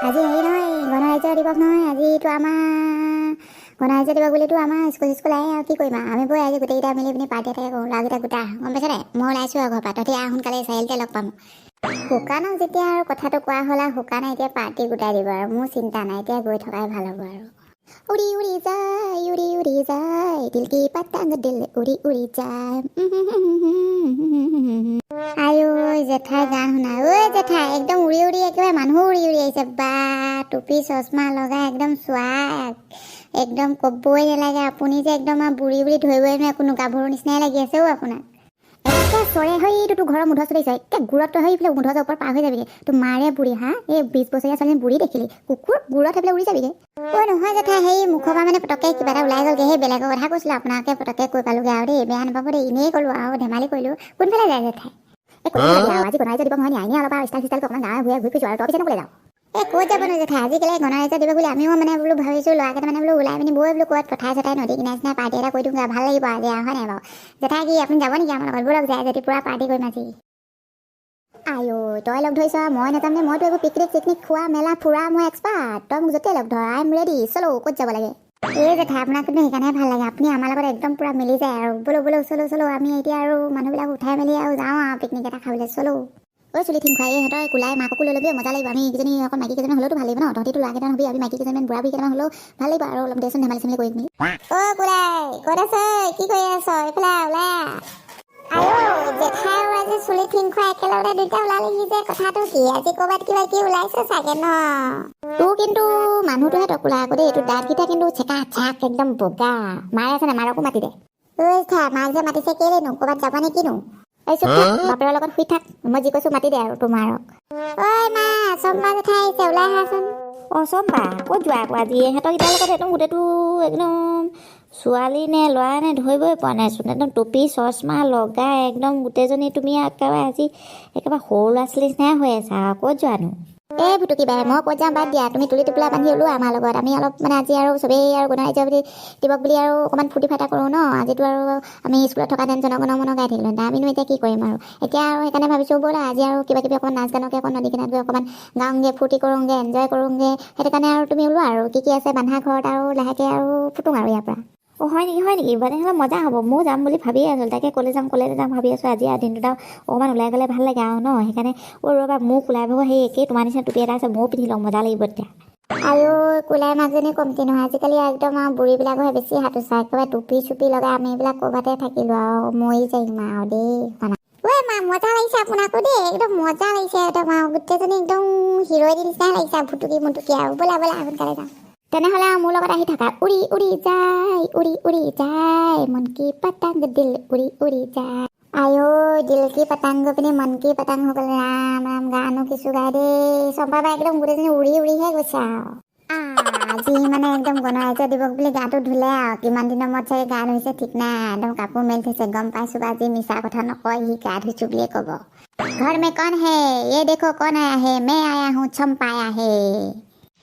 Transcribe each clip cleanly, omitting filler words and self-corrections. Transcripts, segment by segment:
আজি হেৰি নহয় গণৰাজ্য দিৱস নহয় আজিতো আমাৰ গণৰাজ্য দিৱস বুলিতো আমাৰ স্কুল আহে আৰু কি কৰিম আমি বৈ আজি গোটেইকেইটা মিলি পিনি পাৰ্টি এটাকে কৰোঁ ল'ৰাকেইটা গোটা গম পাইছা নাই মই ওলাইছোঁ আৰু ঘৰৰ পৰা তহঁতি সোনকালে চাৰিআলিতে লগ পাম শুকানক যেতিয়া আৰু কথাটো কোৱা হ'ল আৰু শুকানে এতিয়া পাৰ্টি গোটাই দিব আৰু মোৰ চিন্তা নাই এতিয়া গৈ থকাই ভাল হ'ব আৰু উৰি উৰি যায় দিল কি পতংগ দিল উৰি উৰি যায় আয়ো জেঠাই গান শুনা ঐ জেঠাই একদম উৰি উৰি একেবাৰে মানুহ উৰি উৰি আহিছে বা টুপি চশমা লগাই একদম চোৱা একদম ক'বই নালাগে আপুনি যে একদম বুঢ়ী বুঢ়ী ধৰিবই নোৱাৰে কোনো গাভৰু নিচিনাই লাগি আছে অ' আপোনাক একে চৰে হৈ তোৰ ঘৰৰ মুধ চলিছ একে গুৰত হৈ পেলাই মুধৰ ওপৰত পাৰ হৈ যাবিগে তোৰ মাৰে বুঢ়ী হা এই 20 বছৰীয়া ছোৱালী বুঢ়ী দেখিলি কুকুৰ গুৰত হৈ পেলাই উৰি যাবিগে ঐ নহয় জেঠাই সেই মুখৰ পৰা মানে পটককে কিবা এটা ওলাই গ'লগে সেই বেলেগৰ কথা কৈছিলোঁ আপোনাকে পটককে কৈ পালোগে আৰু দেই বেয়া নাপাব দেই এনেই ক'লোঁ আৰু ধেমালি কৰিলোঁ কোনফালে যায় জেঠাই এই ক'ত যাবি আৰু আজি গণৰাজ্য দিৱস নহয় নি আইনে অলপ আৰু ষ্টাইল অকণমান গাঁৱে ঘূৰি ফুৰিছোঁ আৰু তই পিছে ক'লে যাওঁ এই ক'ত যাব নো জেঠাই আজিকালি গণৰাজ্য দিৱস বুলি আমিও মানে বোলো ভাবিছোঁ ল'ৰাকেইটা মানে বোলো ওলাই পিনি বৈ বোলো ক'ৰবাত পঠাই চঠাই নদী কিনাৰে চিনাৰে পাৰ্টি এটা কৰি দিওঁগৈ ভাল লাগিব আজি হয় নাই বাৰু জেঠাই কি আপুনি যাব নেকি আমাৰ লগত ব'লক যায় যদি পূৰা পাৰ্টি কৰিম আজি আইঅ তই লগ ধৰিছ মই নাযাম নে মইতো এইবোৰ পিকনিক খোৱা মেলা ফুৰা মই এক্সপাৰ্ট তই মোক য'তেই লগ ধৰ আই এম ৰেডি চলো ক'ত যাব লাগে এই জেঠাই আপোনাক কিন্তু সেইকাৰণে ভাল লাগে আপুনি আমাৰ লগত একদম পূৰা মিলি যায় আৰু বোলো চলো আমি এতিয়া আৰু মানুহবিলাক উঠাই মেলি আৰু যাওঁ আৰু পিকনিক এটা খাবলৈ চলো ঐ চুলি ঠিক খুৱাই সিহঁতৰ কোলাই মাককো লৈ ল'বি মজা লাগিব আমি কেইজনী অকণ মাইকী কেইজনী হ'লেওতো ভাল লাগিব ন তহঁতিতো ল'ৰাকেইটামান হ'বি আমি মাইকী কেইজনীমান বুঢ়া বুঢ়ী কেইটামান হ'লেও ভাল লাগিব আৰু অলপ দেচোন ধেমালি চেমালি কৰি মেলি অ' কোলাই ক'ত আছ কি কৰি আছ এইফালে ওলাই আইঅ জেঠাই আৰু আজি চুলি ঠিক খুৱাই একেলগতে দুইটা ওলালেহি যে কথাটো কি আজি ক'ৰবাত কিবা কি ওলাইছে চাগে ন তোৰ কিন্তু মানুহটোহে তই কোলাই আকৌ দেই তোৰ দাঁতকেইটা কিন্তু চেকা চাক একদম বগা মাৰে আছে নে মাৰকো মাতি দে ঐ জেঠাই মাক যে মাতিছে কেলেনো ক'ৰবাত যাবা নে কিনো এই চুপ থাক বাপেৰৰ লগত শুই থাক মই যি কৈছোঁ মাতি দে আৰু তোমাৰক ঐ মা চম্পা জেঠাই আহিছে ওলাই আহাচোন অঁ চম্পা ক'ত যোৱা আকৌ আজি ইহঁতৰ কেইটাৰ লগত একদম গোটেইটো একদম ছোৱালী নে ল'ৰা নে ধৰিবই পৰা নাইচোন একদম টুপি চশমা লগাই একদম গোটেইজনী তুমি একেবাৰে আজি একেবাৰে সৰু ল'ৰা ছোৱালী নিচিনাই হৈ আছা ক'ত যোৱানো এই ভুটুকি বাই মই ক'ত যাম বাদ দিয়া তুমি তুলি টোপোলা বান্ধি ওলোৱা আমাৰ লগত আমি অলপ মানে আজি আৰু চবেই আৰু গণৰাজ্য বুলি দিৱস বুলি আৰু অকণমান ফূৰ্তি ফাৰ্তা কৰোঁ ন আজিতো আৰু আমি স্কুলত থকা দিন জনগণ মন গাই থাকিলোঁ আমিনো এতিয়া কি কৰিম আৰু এতিয়া আৰু সেইকাৰণে ভাবিছোঁ ব'লা আজি আৰু কিবা কিবি অকণমান নাচ গানকে অকণ নদী কিনাৰত গৈ অকণমান গাওঁগৈ ফূৰ্তি কৰোঁগৈ এনজয় কৰোঁগৈ সেইটো কাৰণে আৰু তুমি ওলোৱা আৰু কি আছে বন্ধা ঘৰত আৰু লাহেকৈ আৰু ফুটোঁ আৰু ইয়াৰ পৰা অঁ হয় নেকি মানে হ'লে মজা হ'ব ময়ো যাম বুলি ভাবিয়ে আছোঁ তাকে ক'লে যাম ভাবি আছোঁ আজি দিনটোত অকণমান ওলাই গ'লে ভাল লাগে আৰু ন সেইকাৰণে ৰ'বা মোক ওলাই ভাবো সেই একেই তোমাৰ নিচিনা টুপি এটা আছে ময়ো পিন্ধি লওঁ মজা লাগিব তেতিয়া আইঅ কোলাই মাজনী কমতি নহয় আজিকালি একদম আৰু বুঢ়ীবিলাকৰহে বেছি হাতো চাই একেবাৰে টুপি চুপি লগাই আমি এইবিলাক ক'ৰবাতে থাকিলোঁ আৰু মৰি যাম আৰু দেই ঐ মা মজা লাগিছে আপোনাকো দেই একদম মজা লাগিছে একদম আৰু গোটেইজনী একদম হিৰ'ইন নিচিনাই লাগিছে ভুটুকি মুটুকি আৰু ব'লা সোনকালে যাওঁ তেনেহ'লে মোৰ লগত আহি থাকা উৰি উৰি যায় মন কি পতংগ দিল উৰি উৰি যায় আইঅ দিল কি পতংগ পিনে মন কি পতংগ হৈ গ'ল ৰাম ৰাম গানো কিছু গাই দেই চম্পা বাই একদম গোটেইজনী উৰিহে গৈছে আৰু আজি মানে একদম গণৰাজ্য দিৱস বুলি গাটো ধুলে আৰু কিমান দিনৰ মূৰত চাগে গা ধুইছে ঠিক নাই একদম কাপোৰ মেলি থৈছে গম পাইছোঁ আজি মিছা কথা নকয় সি গা ধুইছোঁ বুলিয়ে ক'ব ঘৰ মে কৌন হে ये देखो कौन आया है मैं आया हूँ चंपा आया है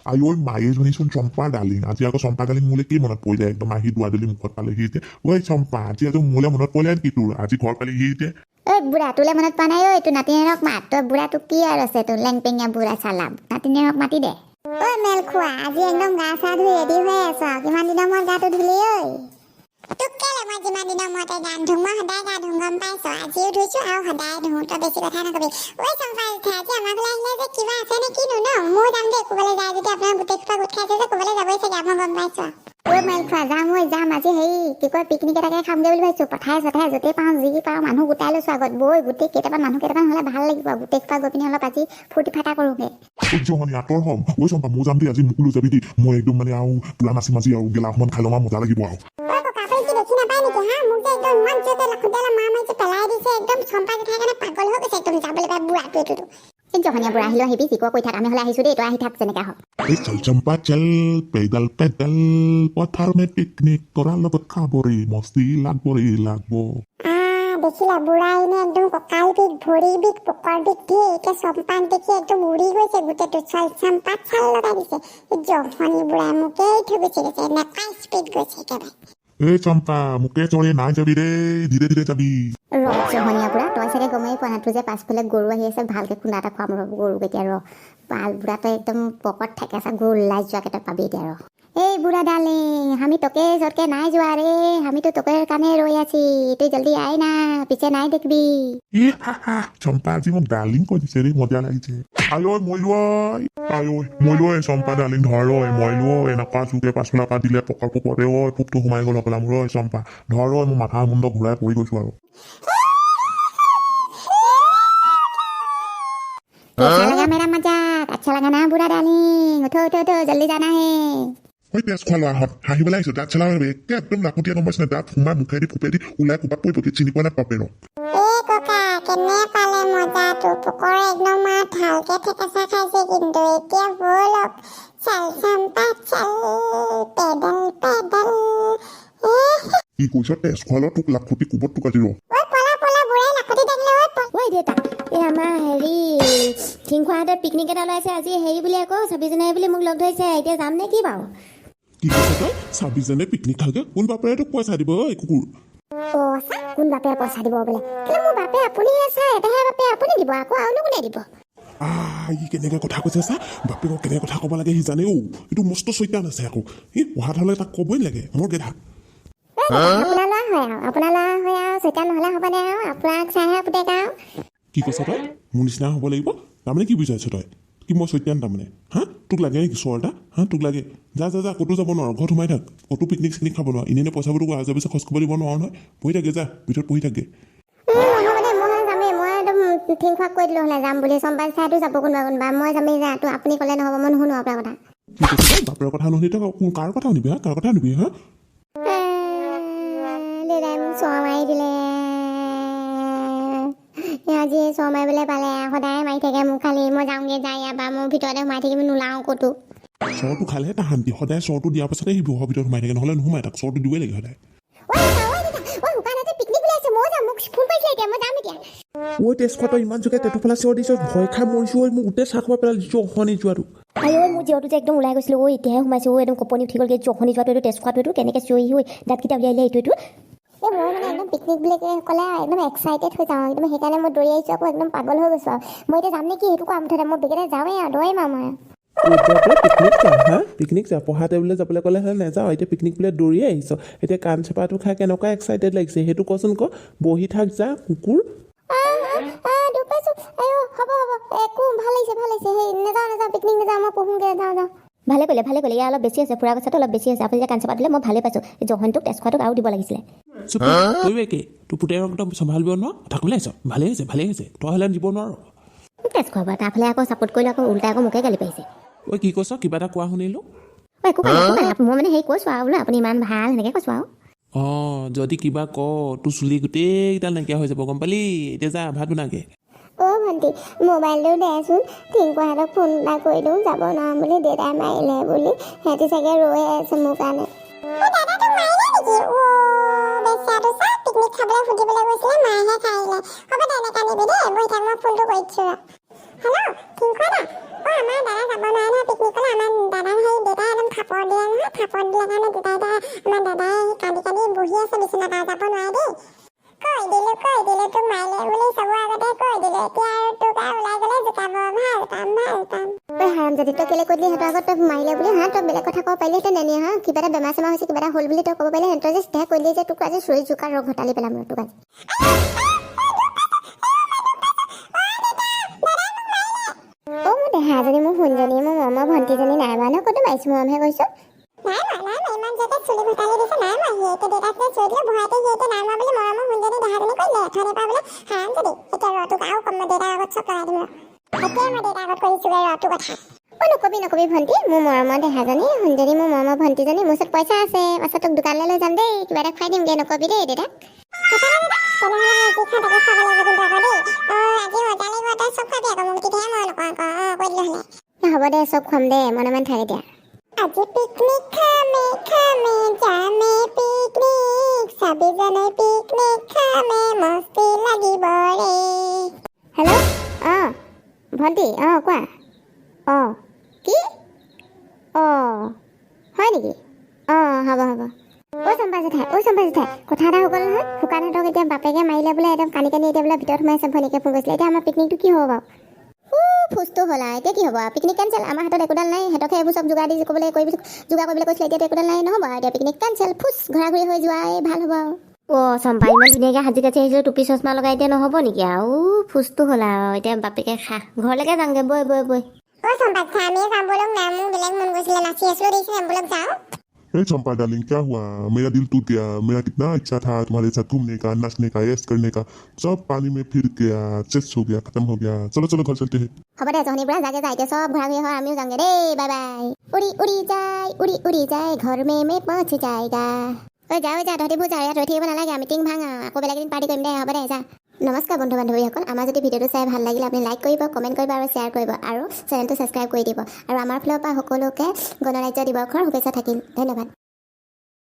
আইঐ মায়েজনীচোন চম্পা ডালিং আজি আকৌ চম্পা ডালিং মোলে কি মনত পৰিলে একদম আহি দুৱাজলি মুখত পালেহি যে ঐ চম্পা আজি আকৌ মোলে মনত পৰিলে কি তোৰ আজি ঘৰ পালেহি যে ঐ বুঢ়া তোলে মনত পোৱা নাই ঐ তোৰ নাতিনীয়েৰক মাত তই বুঢ়া তোক কি আৰু আছে তোৰ লেংপেঙীয়া বুঢ়া চালাম নাতিনীয়েৰক মাতি দে ঐ মেল খোৱা আজি একদম গা চা ধুই ৰেডি হৈ আছ কিমান দিনৰ মূৰত গাটো ধুলি ঐ তোক কেলে মই যিমান দিনৰ মূৰতে গান ধুম মই সদায় গা ধুম গম পাইছ আজিও ধুইছোঁ আৰু সদায় ধুওঁ তই বেছি কথা নকবি ঐ চম্পা আজি আমাৰ ঘৰলৈ আহিলে যে কিবা আছে নে কিনো ন ময়ো যাম দেই ক'বলৈ যায় যদি আপোনাৰ গোটেই খোপা গোট খাইছে যে ক'বলৈ যাবই চাগে মই গম পাইছোঁ মেল খোৱা যাম আজি হেৰি কি কয় পিকনিক এটাকে খামগৈ বুলি ভাবিছোঁ পঠাই চঠাই য'তেই পাওঁ যি পাওঁ মানুহ গোটাই লৈছোঁ আগত বৈ গোটেই মানুহ কেইটামান হ'লে ভাল লাগিব গোটেই খোপা গৈ পিনি অলপ আজি ফূৰ্তি ফাৰ্তা কৰোঁগৈ সহ্য আঁতৰ হ'ম ঐ চম্পা মই যাম দেই আজি মোকো লৈ যাবি দেই মই একদম মানে আৰু পুৰা নাচি মাচি আৰু গেলা অকণমান খাই ল'ম আৰু মজা লাগিব আৰু বুঢ়া আহিলেও আহিবি যি কৈ থাক আমি হ'লে আহিছোঁ দেই তই আহি থাক যেনেকৈ হওক চল চম্পা চল পেডাল পথাৰ মে পিকনিক কৰাৰ লগত খাবৰে মস্তি লাগব দেখিলা বুঢ়া এনে একদম কঁকাল বিষ ভৰি বিষ পকৰ বিষ দিয়ে এতিয়া চম্পাক দেখি একদম উৰি গৈছে গোটেইটো চম্পাত চাল লগাই দিছে জহনি বুঢ়াই মোকেই থৈ গুচি গৈছে এনেকুৱা স্পীড গৈছে একেবাৰে এই চম্পা মোকে চৰে নাই যাবি ৰে ধীৰে ধীৰে যাবি জহনীয়া বুঢ়া তই তই চাগে গমেই পোৱা নাই তোৰ যে পাছফালে গৰু আহি আছে ভালকৈ খুন্দা এটা খুৱাম ৰ গৰুক এতিয়া ৰ পাল বুঢ়া তই একদম পকত থাকে চা গৰু ওলাই যোৱাকেইটা পাবি এতিয়া ৰ এই বুঢ়া ডালিং আমি তোকে যতকে নাই যোৱা ৰে আমিতো তোকে কাৰণে ৰৈ আছি তুই জলদি আই না পিছে নাই দেখবি চম্পা আজি মোক ডাৰ্লিং কৈ দিছে ৰে মজা লাগিছে আয়ৈ মইলো চম্পা ডাৰ্লিং ধৰ মইলো এনেকুৱা চুকে পাছফালৰ পৰা দিলে পকৰ পোকতে পোকটো সোমাই গ'ল অকলা মোৰ চম্পা ধৰ মোৰ মাথা মুণ্ড ঘূৰাই পৰি গৈছো আৰু कैसा लगा मेरा मजाक अच्छा लगा ना बुरा डार्लिंग उठो उठो उठो जल्दी जाना है ঐ তেজ খোৱা ল'ৰাহঁত হাঁহিবলৈ আহিছো দাঁত চেলাব একে একদম নাকুটীয়া গম পাইছে দাঁত সোমাই মুখেদি ফুপেদি ওলাই কোবাত পৰিব চিনি পোৱা নাই পাপেৰ ককা কেনে পালে মজাটো পোকৰ একদম ভালকে ঠেকেচা খাইছে কিন্তু এতিয়া বলক চাল চাম্পা চাল পেডেল পেডেল কি কৈছ তেজ খোৱা ল'ৰা তোক লাখুটি কোবত তোক আজি ৰ পলা পলা বুঢ়াই লাখতি দাঙিলে ঐ দেউতা এই আমাৰ ঠিংখোৱাহঁতে পিকনিক এটা ওলাইছে আজি হেৰি বুলি আকৌ 26 জানুৱাৰী বুলি মোক লগ ধৰিছে এতিয়া যাম নে কি বাৰু কি কৈছ তই 26 জানুৱাৰী পিকনিক খাওঁগে কোন বাপেৰে তোক পইচা দিব ঐ কুকুৰ কোন বাপে পইচা দিব বোলে কেলে মোৰ বাপে আপুনিহে চাই এটাহে বাপে আপুনি দিব আকৌ আৰুনো কোনে দিব ই কেনেকে কথা কৈছে চা বাপেকক কেনেকে কথা ক'ব লাগে সি জানে এইটো মস্ত চৈতান আছে আকৌ সি পঢ়াত হ'লে তাক ক'বই লাগে মোৰ গেধা আপোনাৰ ল'ৰা হয় আৰু চৈতান নহ'লে হ'বনে আৰু আপোনাক চাইহে পুতেক আৰু কি কৈছ তই মোৰ নিচিনা হ'ব লাগিব তাৰমানে কি বুজাইছ তই কি মই চৈতান তাৰমানে তোক লাগে নেকি চৰ এটা তোক লাগে যা ক'তো যাব নোৱাৰ ঘৰত সোমাই থাক ক'তো পিকনিক চিকনিক খাব নোৱাৰ এনে পইচাবোৰ তোক আজে পিছে খৰচ কৰিব দিব নোৱাৰ নহয় পঢ়ি থাকে যা ভিতৰত পঢ়ি থাকে ঠিংখোৱাক কৈ দিলোঁ হ'লে যাম বুলি চম্পাই চাইতো যাব কোনোবা মই যামেই যা তো আপুনি ক'লে নহ'ব মই নুশুনো আপোনাৰ কথা কি কৈছ বাপেৰ কথা নুশুনি তই কাৰ কথা শুনিবি কাৰ কথা শুনিবি দেউতাই মোক চৰ মাৰি দিলে আজি চৰ মাৰিবলৈ পালে সদায় মাৰি থাকে মোক খালি মই যাওঁগৈ যাই ইয়াৰ পৰা মোৰ ভিতৰতে সোমাই থাকিব নোলাওঁ ক'তো চৰটো খালেহে তাৰ শান্তি সদায় চৰটো দিয়াৰ পাছতে সি ঘৰৰ ভিতৰত সোমাই থাকে নহ'লে নোসোমাই তাক চৰটো দিবই লাগে সদায় ঐ তেজ খোৱা তই ইমান জোকে টেটু পেলাই চিঞৰ দিছ ভয় খাই মৰিছো মোক গোটেই চাহ খোৱা পেলাই দিছো অখনি যোৱাটো আইঐ মোৰ জীয়টো যে একদম ওলাই গৈছিলোঁ এতিয়াহে সোমাইছোঁ একদম কপনি উঠি গ'লগৈ জখনি যোৱাটো এইটো তেজ খোৱাটো কেনেকৈ চিঞৰি হৈ দাঁতকেইটা উলিয়াই এইটো মই মানে একদম পিকনিক বুলি ক'লে একদম এক্সাইটেড হৈ যাওঁ একদম সেইকাৰণে মই দৌৰি আহিছোঁ আকৌ একদম পাগল হৈ গৈছোঁ আৰু মই এতিয়া যাম নেকি সেইটো কোৱা মুঠতে মই বেগেতে যাওঁৱেই আৰু দৌৰিম আৰু মই পিকনিক যা পঢ়া টেবুললৈ যাবলৈ ক'লে হ'লে নাযাওঁ এতিয়া পিকনিক বোলে দৌৰিয়ে আহিছ এতিয়া কাণ চেপাটো খাই কেনেকুৱা এক্সাইটেড লাগিছে সেইটো কচোন ক বহি থাক যা কুকুৰ একো ভাল লাগিছে সেই নাযাওঁ পিকনিক নাযাওঁ মই পঢ়োঁগৈ যাওঁ ভালে কৰিলে ইয়াৰ অলপ বেছি আছে ফুৰা কথাটো অলপ বেছি আছে আপুনি যে কাঞ্চা পাতিলে মই ভালে পাইছোঁ এই জহনটোক তেজ খোৱাটোক আৰু দিব লাগিছিলে তই একে তোৰ পুতেৰক একদম চম্ভালিব নোৱাৰ কথা ক'লে আহিছ ভালেই হৈছে তই হ'লে দিব নোৱাৰ তেজ খোৱাব তাৰফালে আকৌ ছাপোৰ্ট কৰিলে আকৌ উল্টাই আকৌ মোকে গালি পাৰিছে ঐ কি কৈছ কিবা এটা কোৱা শুনিলোঁ একো নাই মই মানে হেৰি কৈছোঁ আৰু বোলো আপুনি ইমান ভাল সেনেকৈ কৈছোঁ আৰু যদি কিবা ক তোৰ চুলি গোটেইকেইডাল নাইকিয়া হৈ যাব গম পালি এতিয়া যা ভাত বনাগে ভণ্টি মোবাইলটো দেচোন ঠিংকুৱাহঁতক ফোন এটা কৰি দিওঁ যাব নোৱাৰোঁ বুলি দেউতাই মাৰিলে বুলি সিহঁতি চাগে ৰৈ আছে মোৰ কাৰণে পিকনিক খাবলৈ সুধিবলৈ গৈছিলে মায়েহে খাইলে হ'ব দে নেকানিবি দেই বহি থাক মই ফোনটো কৰি দিছোঁ হেল্ল' ঠিংকুৱা দা আমাৰ দাদা যাব নোৱাৰে নহয় পিকনিকলৈ আমাৰ দাদাক সেই দেউতাই একদম থাপৰ দিয়ে নহয় থাপৰ দিলে কাৰণে দেউতাই আমাৰ দাদাই কান্দি বহি আছে বিচনাত যাব নোৱাৰে দেই কৈ দিলোঁ তোক মাৰিলে বুলি চবৰ আগতে কৈ দিলোঁ এতিয়া আৰু তোক আৰু ওলাই গ'লে জোকাব ভাল পাম হাৰাম যদি তই কেলে কৈ দিলি সিহঁতৰ আগত তই মাৰিলে বুলি তই বেলেগ কথা ক'ব পাৰিলি তই নেনিয়ে কিবা এটা বেমাৰ চেমাৰ হৈছে কিবা এটা হ'ল বুলি তই ক'ব পাৰিলি সিহঁতৰ যে চিধাই কৈ দিলি যে তোক আজি চুৰি জোকাৰ ৰং ঘটালি পেলাম তোক আজি মোৰ দেহাজনী মোৰ সোণজনী মোৰ মমৰ ভণ্টিজনী নাই বাৰু ন ক'তো মাৰিছোঁ মৰমহে কৈছোঁ নাই ইমান যাতে চুলি ঘটালি দিছে নাই মই সিহঁতে দেউতাক চুৰি দিলে ভয়তে সিহঁতে নাই মই বুলি মৰমৰ সোণজনী দেহাজনী কৰিলে এথনি পৰা বোলে হাৰাম যদি এতিয়া ৰটোক আৰু কম মই দেউতাৰ আগত চব লগাই দিম এতিয়াই মই দেউতাৰ আগত কৰিছোগৈ ৰটো কথা নকবি ভণ্টি মোৰ মৰমৰ দেহাজনী সোণজনী মোৰ মৰমৰ ভণ্টিজনী মোৰ ওচৰত পইচা আছে পাছত তোক দোকানলৈ লৈ যাম দেই কিবা এটা খুৱাই দিমগৈ নকবি দেই দেউতাক হ'ব দে চব খুৱাম দে মনে মনে থাকে দিয়া আজি পিকনিক খামে যামে পিকনিক 26 জানুৱাৰী পিকনিক খামে মস্তি লাগিব ৰে হেল্ল' ভণ্টি কোৱা কি হয় নেকি হ'ব চম্পা চম্পা জেঠাই কথা এটা হৈ গ'ল নহয় শুকানহঁতক এতিয়া বাপেকে মাৰিলে বোলে একদম কানি এতিয়া বোলে ভিতৰত সোমাই আছে ভনীকে ফোন কৰিছিলে এতিয়া আমাৰ পিকনিকটো কি হ'ব বাৰু ফুচটো হ'ল আৰু এতিয়া কি হ'ব পিকনিক কেঞ্চেল আমাৰ হাতত একোডাল নাই সিহঁতকে এইবোৰ চব যোগাৰ দি যোগাৰ কৰিবলৈ কৈছিলে এতিয়া একোডাল নাই নহ'ব আৰু এতিয়া পিকনিক কেঞ্চেল ফুচ ঘূৰা-ঘূৰি হৈ যোৱাই ভাল হ'ব আৰু চম্পা ইমান ধুনীয়াকৈ সাজি কাচি আহিছিলোঁ টুপি চশমা লগাই এতিয়া নহ'ব নেকি আৰু ফুচটো হ'ল আৰু এতিয়া বাপেকে খা ঘৰলৈকে যাওঁগৈ বৈ চম্পা আমি যাম বলক না মোৰ বেলেগ মন গৈছিলে নাচি আছিলোঁ দেখিছোঁ বলক যাওঁ ए चंपा डार्लिंग क्या हुआ मेरा दिल टूट गया मेरा कितना इच्छा था तुम्हारे साथ घूमने का नाचने का ऐश करने का सब पानी में फिर गया चेस्ट हो गया खत्म हो गया चलो चलो घर चलते हैं হ'ব দে জহনীৰ পৰা যাগে এতিয়া চব ঘূৰা-ঘূৰি হয় আমিও যাওঁগে দেই বাই বাই উৰি যায় ঘৰ মে পहुंच जाएगा যা তহঁতিবোৰ যা ইয়াত ৰৈ থাকিব নালাগে মিটিং ভাঙ আকৌ বেলেগ এদিন পাৰ্টি কৰিম দে হ'ব দে যা নমস্কাৰ বন্ধু বান্ধৱীসকল আমাৰ যদি ভিডিঅ'টো চাই ভাল লাগিলে আপুনি লাইক কৰিব কমেণ্ট কৰিব আৰু শ্বেয়াৰ কৰিব আৰু চেনেলটো ছাবস্ক্ৰাইব কৰি দিব আৰু আমাৰ ফালৰ পৰা সকলোকে গণৰাজ্য দিৱসৰ শুভেচ্ছা থাকিল ধন্যবাদ